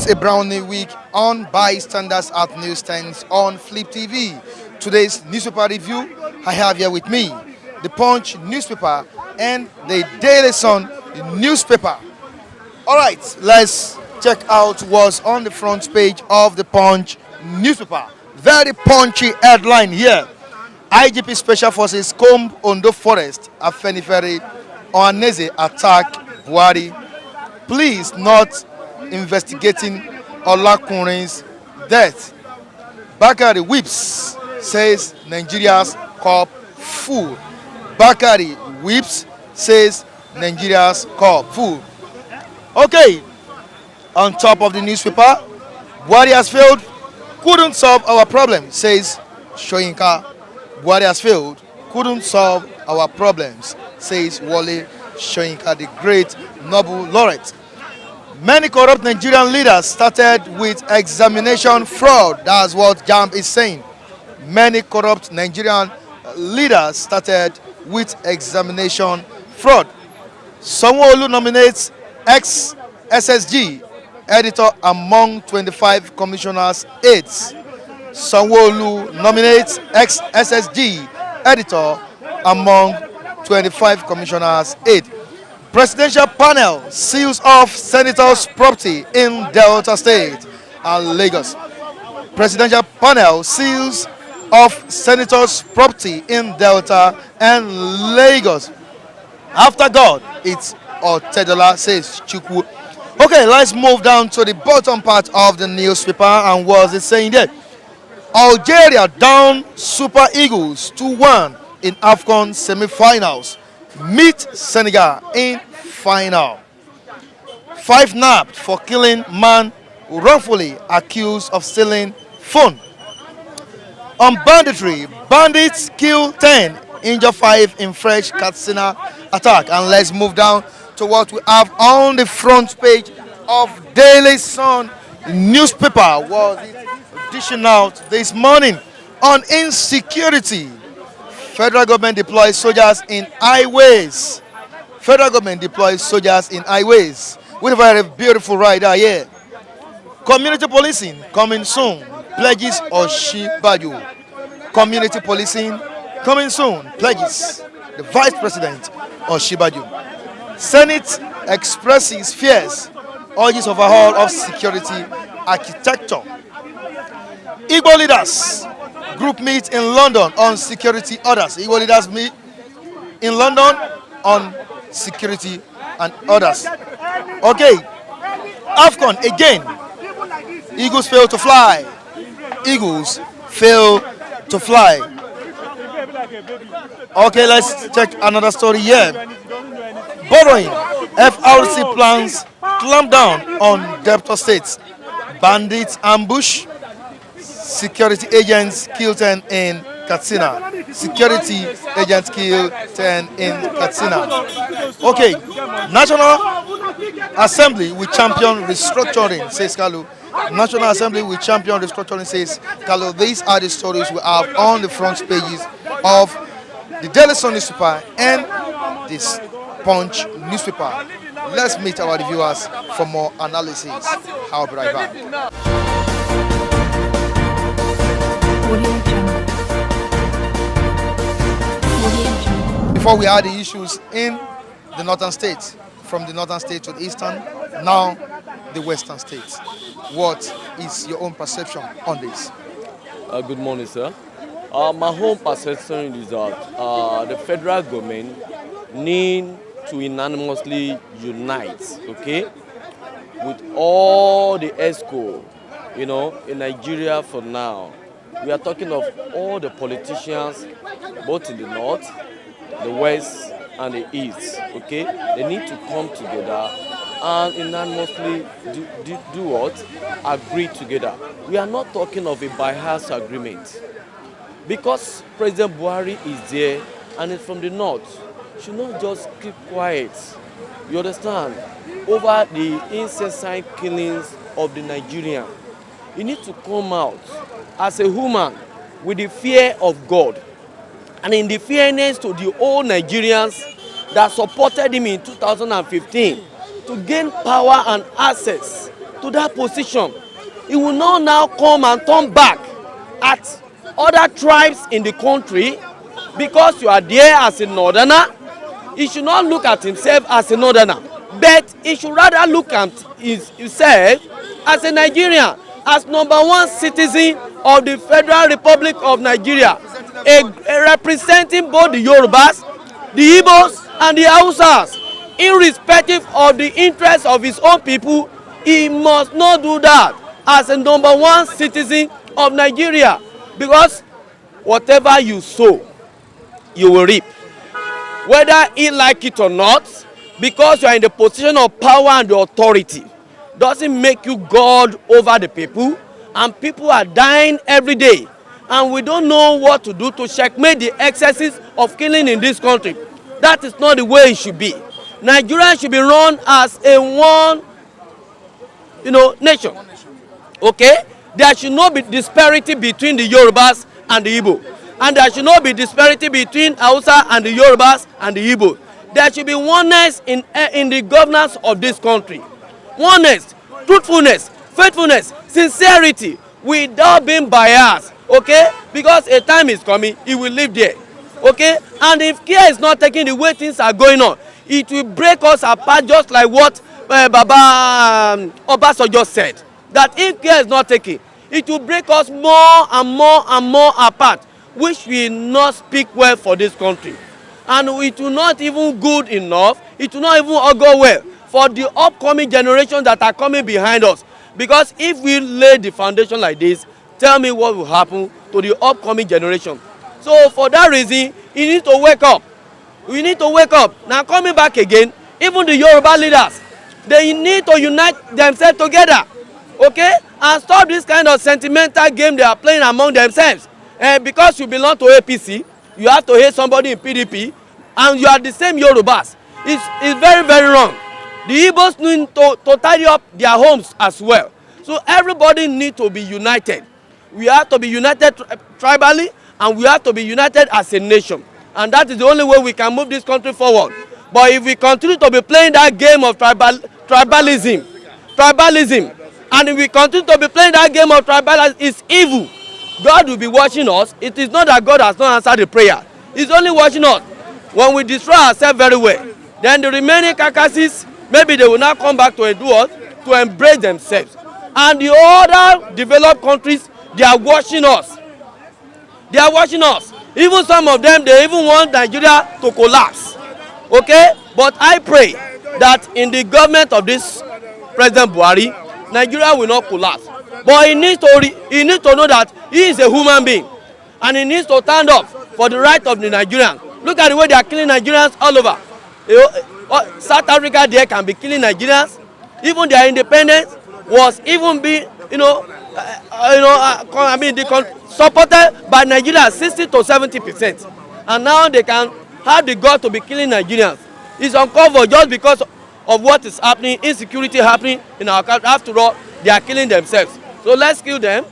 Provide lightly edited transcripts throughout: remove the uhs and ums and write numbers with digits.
It's a brownie week on bystanders at newsstands on Flip TV. Today's newspaper review, I have here with me the Punch newspaper and the Daily Sun newspaper. All right, let's check out what's on the front page of the Punch newspaper. Very punchy headline here. IGP Special Forces comb Ondo Forest, Afenifere, Ohaneze attack Buhari. Please not investigating Olakunrin's death. Bakari whips, says Nigeria's cup full. Bakari whips, says Nigeria's cup full. Okay, on top of the newspaper, Buhari has failed, couldn't solve our problem, says Soyinka. Buhari has failed, couldn't solve our problems, says Wole Soyinka, the great Nobel laureate. Many corrupt Nigerian leaders started with examination fraud. That's what JAMB is saying. Many corrupt Nigerian leaders started with examination fraud. Sanwo-Olu nominates ex-SSG editor among 25 commissioners' aides. Sanwo-Olu nominates ex-SSG editor among 25 commissioners' aides. Presidential panel seals off senators' property in Delta State and Lagos. Presidential panel seals off senators' property in Delta and Lagos. After God, it's Otedola, says Chukwu. Okay, let's move down to the bottom part of the newspaper. And what's it saying there? Algeria down Super Eagles 2-1 in AFCON semi-finals. Meet Senegal in final. 5 nabbed for killing man wrongfully accused of stealing phone. On banditry, bandits kill 10, injure 5 in fresh Katsina attack. And let's move down to what we have on the front page of Daily Sun newspaper. Was it dishing out this morning on insecurity? Federal government deploys soldiers in highways. Federal government deploys soldiers in highways. We have a very beautiful rider here. Community policing coming soon. Pledges Oshibaju. Community policing coming soon. Pledges the Vice President Oshibaju. Senate expresses fears. Urges overhaul of security architecture. Igbo leaders group meet in London on security orders. Igbo leaders meet in London on security and orders. Okay, AFCON again. Eagles fail to fly. Eagles fail to fly. Okay, let's check another story here. Borrowing. FRC plans clamp down on debtor states. Bandits ambush. Security agents kill 10 in Katsina. Security agents kill 10 in Katsina. Okay, National Assembly will champion restructuring, says Kalu. National Assembly will champion restructuring, says Kalu. These are the stories we have on the front pages of the Daily Sun newspaper and this Punch newspaper. Let's meet our reviewers for more analysis. I'll be right back. Before we had the issues in the northern states, from the northern states to the eastern, now the western states. What is your own perception on this? Good morning, sir. My own perception is that the federal government need to unanimously unite, okay, with all the ESCO, in Nigeria for now. We are talking of all the politicians, both in the north, the west, and the east. Okay, they need to come together and unanimously do what? Agree together. We are not talking of a bias agreement because President Buhari is there and it's from the north. Should not just keep quiet. You understand? Over the incessant killings of the Nigerian. You need to come out as a human with the fear of God and in the fairness to the old Nigerians that supported him in 2015 to gain power and access to that position, he will not now come and turn back at other tribes in the country because you are there as a northerner. He should not look at himself as a northerner, but he should rather look at himself as a Nigerian, as #1 citizen of the Federal Republic of Nigeria, representing both the Yorubas, the Igbos, and the Hausas. Irrespective of the interests of his own people, he must not do that as a #1 citizen of Nigeria, because whatever you sow, you will reap. Whether he like it or not, because you are in the position of power and the authority, doesn't make you God over the people, and people are dying every day, and we don't know what to do to checkmate the excesses of killing in this country. That is not the way it should be. Nigeria should be run as a one, nation. Okay? There should not be disparity between the Yorubas and the Igbo. And there should not be disparity between Hausa and the Yorubas and the Igbo. There should be oneness in the governance of this country. Oneness, truthfulness, faithfulness, sincerity, without being biased. Okay? Because a time is coming, he will live there. Okay? And if care is not taken the way things are going on, it will break us apart, just like what Baba Obasanjo said. That if care is not taken, it will break us more and more and more apart, which will not speak well for this country. And it will not even good enough, it will not even go well for the upcoming generations that are coming behind us. Because if we lay the foundation like this, tell me what will happen to the upcoming generation. So for that reason, you need to wake up. We need to wake up. Now coming back again, even the Yoruba leaders, they need to unite themselves together. Okay? And stop this kind of sentimental game they are playing among themselves. Because you belong to APC, you have to hate somebody in PDP, and you are the same Yorubas. It's very, very wrong. The Igbos need to tidy up their homes as well. So everybody needs to be united. We have to be united tribally, and we have to be united as a nation. And that is the only way we can move this country forward. But if we continue to be playing that game of tribalism, and if we continue to be playing that game of tribalism, it's evil. God will be watching us. It is not that God has not answered the prayer. He's only watching us. When we destroy ourselves very well, then the remaining carcasses, maybe they will not come back to to embrace themselves. And the other developed countries, they are watching us. They are watching us. Even some of them, they even want Nigeria to collapse. Okay? But I pray that in the government of this President Buhari, Nigeria will not collapse. But he needs to know that he is a human being. And he needs to stand up for the right of the Nigerians. Look at the way they are killing Nigerians all over. South Africa there can be killing Nigerians. Even their independence was even being, supported by Nigeria 60 to 70%. And now they can have the God to be killing Nigerians. It's uncovered just because of what is happening, insecurity happening in our country. After all, they are killing themselves. So let's kill them.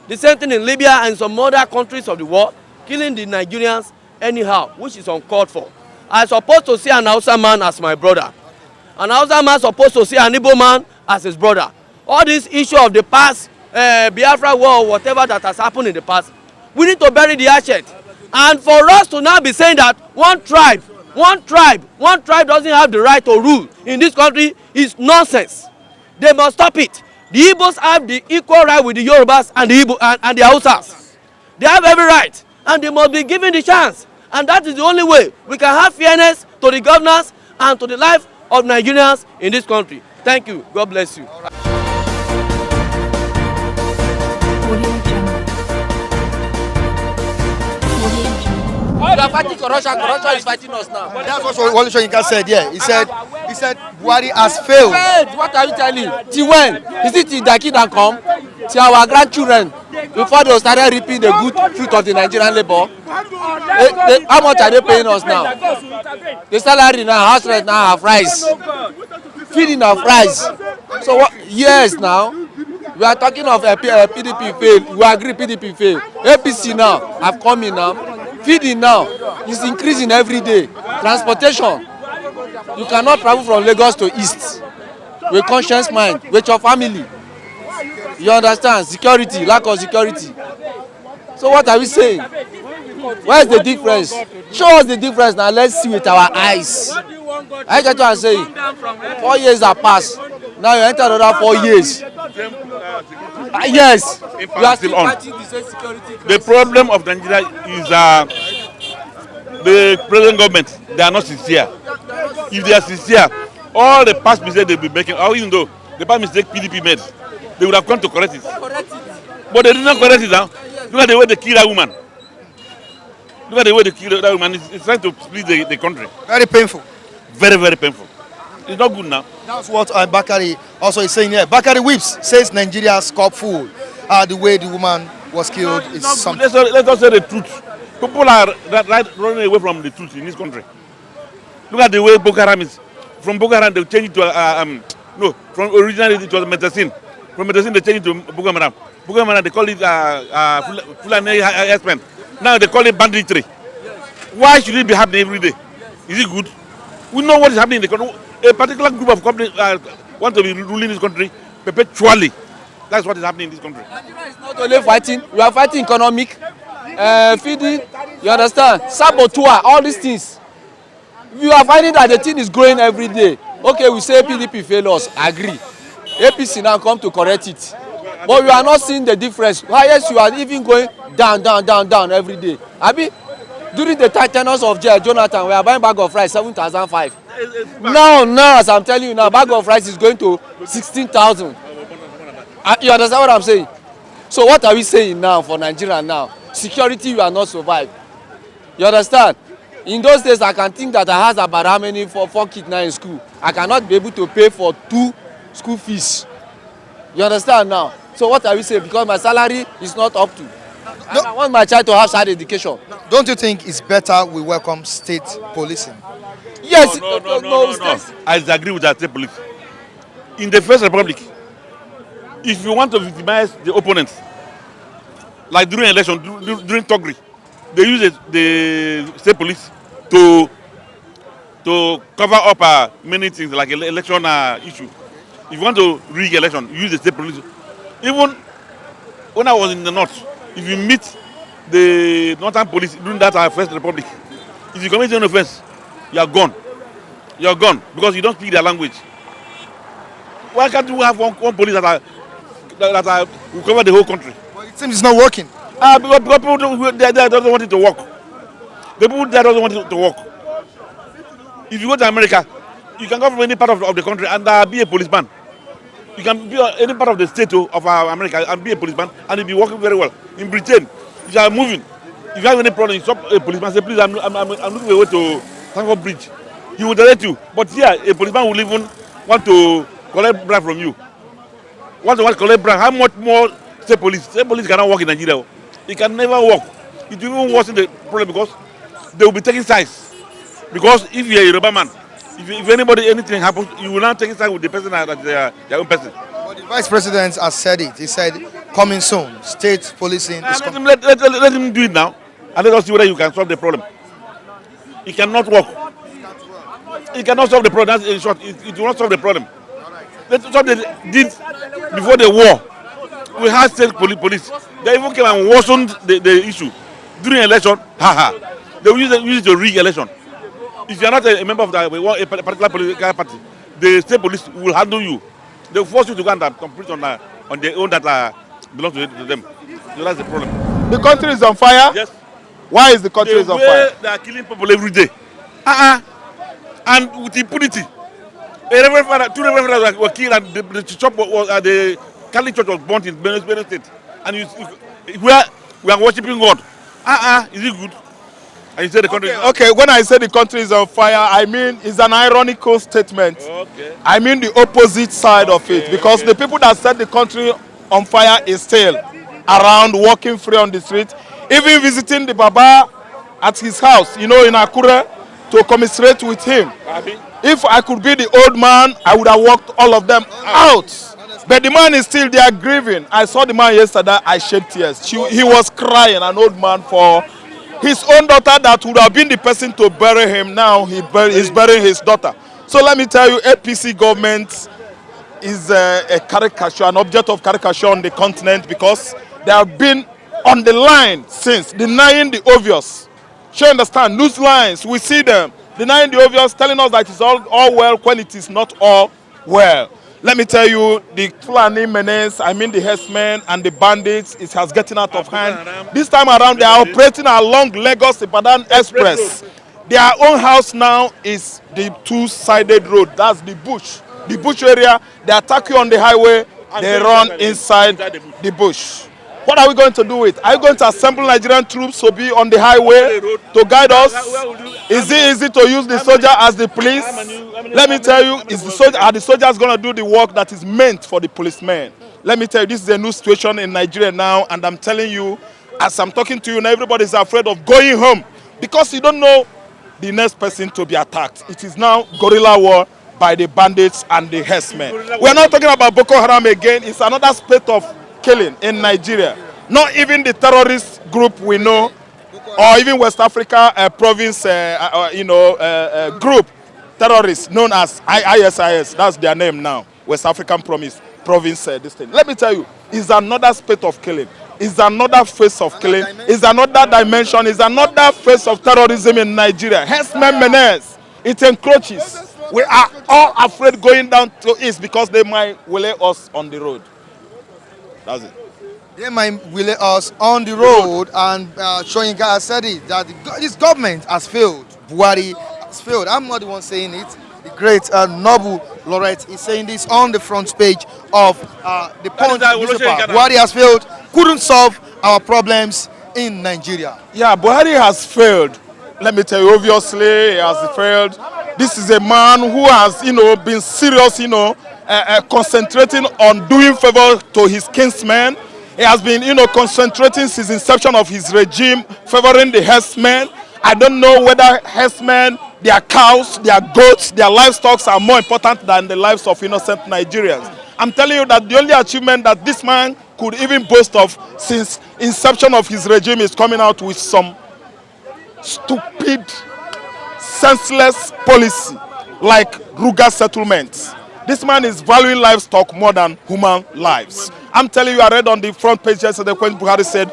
The same thing in Libya and some other countries of the world, killing the Nigerians anyhow, which is uncalled for. I'm supposed to see an Hausa man as my brother. An Hausa man supposed to see an Igbo man as his brother. All this issue of the past, Biafra war, or whatever that has happened in the past, we need to bury the hatchet. And for us to now be saying that one tribe doesn't have the right to rule in this country is nonsense. They must stop it. The Igbos have the equal right with the Yorubas and the Hausas. They have every right, and they must be given the chance. And that is the only way we can have fairness to the governance and to the life of Nigerians in this country. Thank you. God bless you. We are fighting corruption. Corruption is fighting us now. That's what Soyinka said. Yeah, he said Buhari has failed. What are you telling? Till when? Is it till the kingdom come? Till our grandchildren, before they started reaping the good fruit of the Nigerian labor? How much are they paying us now? The salary now, house rent now have rise. Feeding of rice. So what? Yes, now we are talking of PDP fail. We agree PDP fail. APC now have come in now. Feeding now is increasing every day. Transportation, you cannot travel from Lagos to East. with conscious mind, with your family. You understand? Security, lack of security. So what are we saying? Where's the difference? Show us the difference now. Let's see with our eyes. I get what I'm saying. 4 years have passed. Now you enter another 4 years. Yes. You are still fighting the same security crisis. The problem of Nigeria is the present government. They are not sincere. If they are sincere, all the past mistakes they've been making, or even though the past mistake PDP made, they would have come to correct it. But they did not correct it now. Look at the way they kill that woman. Look at the way they kill that woman. It's trying to split the country. Very painful. Very, very painful. It's not good now. That's what Bakari also is saying here. Bakari Whips says Nigeria's cup full. The way the woman was killed is something. Let us say the truth. People are running away from the truth in this country. Look at the way Boko Haram is. From Boko Haram, they changed it to from originally it was medicine. From medicine, they changed it to Boko Haram. Boko Haram, they call it Fulani harassment. Now they call it banditry. Why should it be happening every day? Is it good? We know what is happening in the country. A particular group of companies want to be ruling this country perpetually. That's what is happening in this country. Nigeria is not only fighting, we are fighting economic, feeding, you understand, saboteur, all these things. We are finding that the thing is growing every day. Okay, we say PDP fail us, agree. APC now come to correct it. But we are not seeing the difference. Why, yes, you are even going down every day. Abi, during the tenures of Jonathan, we are buying bag of rice 7,500. Now, as I'm telling you now, bag of rice is going to 16,000. You understand what I'm saying? So what are we saying now for Nigeria now? Security, you are not survive. You understand? In those days, I can think that I has about how many for 4 kids now in school. I cannot be able to pay for 2 school fees. You understand now? So what are we saying? Because my salary is not up to. No. I want my child to have child education. Don't you think it's better we welcome state policing? Yes. No. I disagree with that state police. In the First Republic, if you want to victimize the opponents, like during election, during Togri, they use the state police to cover up many things like election issue. If you want to rig election, use the state police. Even when I was in the north, if you meet the northern police during that First Republic, if you commit an offense, you are gone. You are gone because you don't speak their language. Why can't you have one police that will cover the whole country? Well, it seems it's not working. Because people there doesn't want it to work. The people there doesn't want it to work. If you go to America, you can go from any part of the country and be a policeman. You can be any part of the state of America and be a policeman and you'll be working very well. In Britain, if you are moving, if you have any problem, you stop a policeman, say, please, I'm looking away to Stanford Bridge. He will direct you. But here, a policeman will even want to collect bribe from you. Want to collect bribe. How much more state police? State police cannot work in Nigeria. It can never work. It will even worsen the problem because they will be taking sides. Because if you are a Yoruba man, if anything happens, you will not take sides with the person that they are their own person. But the vice president has said it. He said, coming soon, state policing is coming. Let him do it now, and let us see whether you can solve the problem. It cannot work. It cannot solve the problem. That's in short. It will not solve the problem. That's what they did before the war. We had state police. They even came and worsened the issue. During election, they will use it to rig election. If you are not a member of a particular political party, the state police will handle you. They will force you to go and complete on their own that belongs to them. So that's the problem. The country is on fire? Yes. Why is the country on fire? They are killing people every day. And with impunity. Two reverend fathers were killed and the Catholic Church was burnt in Benue State. And where we are worshiping God. Is it good? And you say the country okay, when I say the country is on fire, I mean it's an ironical statement. Okay. I mean the opposite side of it. Because the people that set the country on fire is still around, walking free on the street, even visiting the Baba at his house, in Akure, to commiserate with him. If I could be the old man, I would have walked all of them out. But the man is still there grieving. I saw the man yesterday, I shed tears. He was crying, an old man, for his own daughter that would have been the person to bury him. Now he's burying his daughter. So let me tell you, APC government is a caricature, an object of caricature on the continent because they have been on the line since, denying the obvious. You understand? News lines, we see them denying the obvious, telling us that it's all well when it is not all well. Let me tell you, the Fulani menace, I mean the herdsmen and the bandits, it has gotten out of hand. This time around, they are operating along Lagos-Ibadan Express. Their own house now is the two-sided road. That's the bush. The bush area, they attack you on the highway, they run inside the bush. What are we going to do with? Are you going to assemble Nigerian troops to be on the highway to guide us? Is it easy to use the soldier as the police? Let me tell you, are the soldiers going to do the work that is meant for the policemen? Let me tell you, this is a new situation in Nigeria now, and I'm telling you, as I'm talking to you now, everybody is afraid of going home because you don't know the next person to be attacked. It is now guerrilla war by the bandits and the herdsmen. We are not talking about Boko Haram again. It's another spate of killing in Nigeria. Not even the terrorist group we know, or even West Africa province, group terrorists known as ISIS. That's their name now. West African province. This thing. Let me tell you, it's another spate of killing. It's another face of killing. It's another dimension. It's another face of terrorism in Nigeria. Herdsmen menace. It encroaches. We are all afraid going down to east because they might relay us on the road. That's it. They might relay us on the road, and Soyinka has said it, that this government has failed. Buhari has failed. I'm not the one saying it. The great Noble Laureate is saying this on the front page of the Punch newspaper. Buhari has failed, couldn't solve our problems in Nigeria. Yeah, Buhari has failed. Let me tell you, obviously, he has failed. This is a man who has, been serious, concentrating on doing favor to his kinsmen. He has been, concentrating since inception of his regime, favoring the herdsmen. I don't know whether herdsmen, their cows, their goats, their livestock are more important than the lives of innocent Nigerians. I'm telling you that the only achievement that this man could even boast of since inception of his regime is coming out with some stupid, senseless policy like Ruga settlements. This man is valuing livestock more than human lives. I'm telling you, I read on the front page yesterday when Buhari said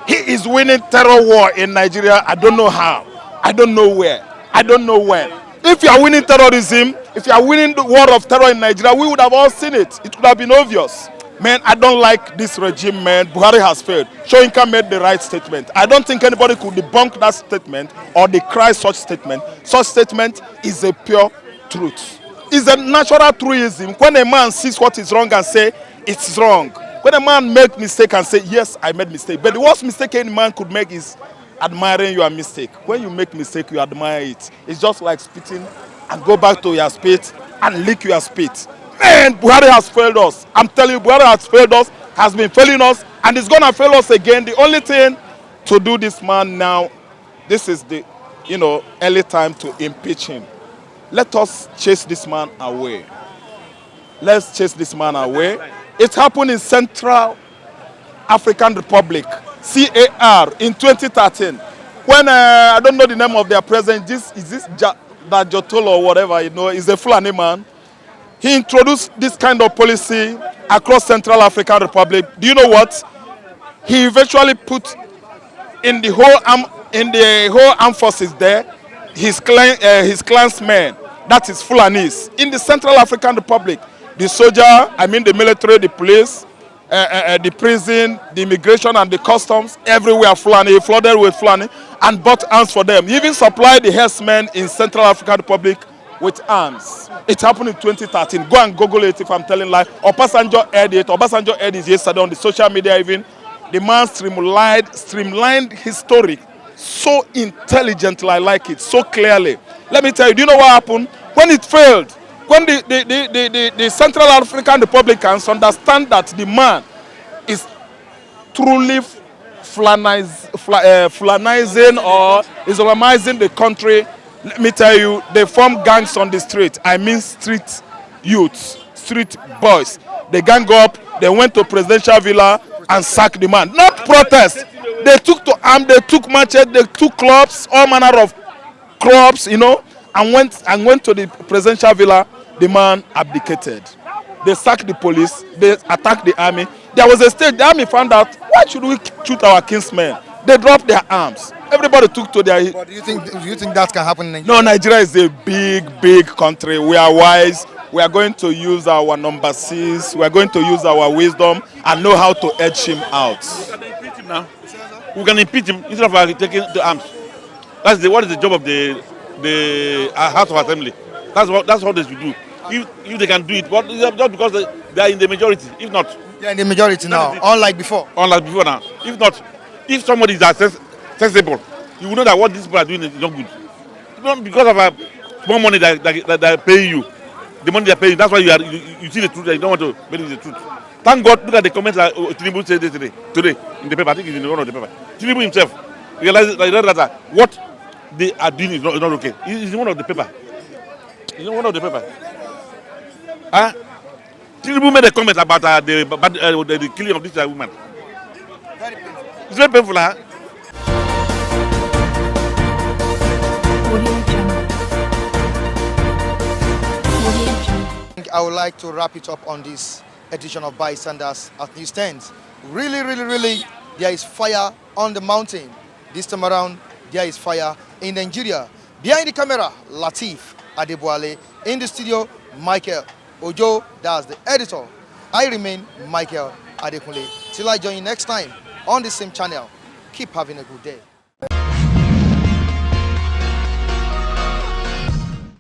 he is winning terror war in Nigeria. I don't know how. I don't know where. I don't know when. If you are winning terrorism, if you are winning the war of terror in Nigeria, we would have all seen it. It would have been obvious. Man, I don't like this regime, man. Buhari has failed. Soyinka made the right statement. I don't think anybody could debunk that statement or decry such statement. Such statement is a pure truth. It's a natural truism. When a man sees what is wrong and say, it's wrong. When a man makes mistake and say, yes, I made mistake. But the worst mistake any man could make is admiring your mistake. When you make mistake, you admire it. It's just like spitting and go back to your spit and lick your spit. Man, Buhari has failed us. I'm telling you, Buhari has failed us, has been failing us, and is going to fail us again. The only thing to do this man now, this is the, early time to impeach him. Let us chase this man away. Let's chase this man away. It happened in Central African Republic, CAR, in 2013. When, I don't know the name of their president, is this Dajotolo or whatever, is a Fulani man. He introduced this kind of policy across Central African Republic. Do you know what? He eventually put in the whole armed forces there, his clansmen, that is Fulanis, in the Central African Republic. The soldier, the military, the police, the prison, the immigration and the customs, everywhere Fulani, he flooded with Fulani and bought arms for them. He even supplied the herdsmen in Central African Republic with arms. It happened in 2013. Go and Google it if I'm telling lies. Obasanjo aired it. Obasanjo aired it yesterday on the social media even. The man streamlined his story so intelligently, I like it, so clearly. Let me tell you, do you know what happened? When it failed, when the Central African Republicans understand that the man is truly Fulanizing or Islamizing the country, let me tell you, they form gangs on the street. I mean street youths, street boys. They gang up, they went to presidential villa and sacked the man. Not protest. They took to arm, they took machete, they took clubs, all manner of clubs, and went to the presidential villa. The man abdicated. they sack the police, they attack the army. There was a stage the army found out, why should we shoot our kinsmen? They dropped their arms. Everybody took to their... But do you think that can happen in Nigeria? No, Nigeria is a big country. We are wise. We are going to use our number 6. We are going to use our wisdom and know how to edge him out. We can impeach him now. We can impeach him instead of taking the arms. What is the job of the House of Assembly? That's what they should do. If they can do it, but just because they are in the majority. If not, They're in the majority now, unlike before. unlike before now. If not, if somebody is sensible, you will know that what these people are doing is not good. Not because of small money that they are paying you. The money they are paying, that's why you see the truth and you don't want to believe the truth. Thank God, look at the comments that Tinubu said today in the paper. I think it's in one of the paper. Tinubu himself realized that what they are doing is not okay. It's in one of the paper. It's in one of the paper. Tinubu made a comment about the killing of this woman. It's very painful, huh? I would like to wrap it up on this edition of Bystanders at Newsstand. Really, there is fire on the mountain. This time around, there is fire in Nigeria. Behind the camera, Latif Adeboale. In the studio, Michael Ojo, that's the editor. I remain Michael Adekunle. Till I join you next time on the same channel. Keep having a good day.